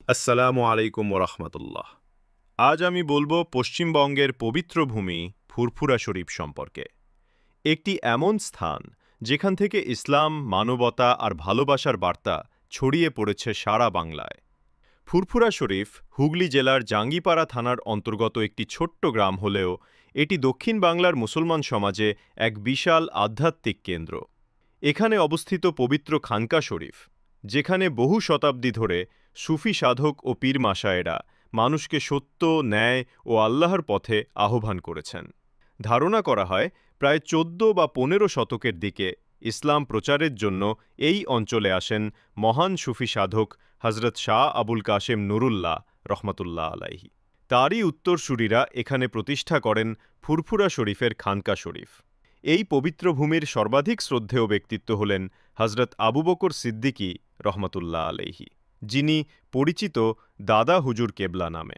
আসসালামু আলাইকুম ওরহমতুল্লাহ। আজ আমি বলবো পশ্চিমবঙ্গের পবিত্র ভূমি ফুরফুরা শরীফ সম্পর্কে। একটি এমন স্থান যেখান থেকে ইসলাম, মানবতা আর ভালোবাসার বার্তা ছড়িয়ে পড়েছে সারা বাংলায়। ফুরফুরা শরীফ হুগলি জেলার জাঙ্গিপাড়া থানার অন্তর্গত একটি ছোট্ট গ্রাম হলেও এটি দক্ষিণ বাংলার মুসলমান সমাজে এক বিশাল আধ্যাত্মিক কেন্দ্র। এখানে অবস্থিত পবিত্র খানকা শরীফ, যেখানে বহু শতাব্দী ধরে সুফি সাধক ও পীর মাশায়েরা মানুষকে সত্য, ন্যায় ও আল্লাহর পথে আহ্বান করেছেন। ধারণা করা হয় প্রায় ১৪ বা ১৫ শতকের দিকে ইসলাম প্রচারের জন্য এই অঞ্চলে আসেন মহান সুফি সাধক হজরত শাহ আবুল কাশেম নুরুল্লাহ রহমতুল্লাহ আলাইহি। তারই উত্তরসূরিরা এখানে প্রতিষ্ঠা করেন ফুরফুরা শরীফের খানকা শরীফ। এই পবিত্র ভূমির সর্বাধিক শ্রদ্ধেয় ব্যক্তিত্ব হলেন হজরত আবু বকর সিদ্দিকী রহমতুল্লাহ আলাইহি, যিনি পরিচিত দাদা হুজুর কেবলা নামে।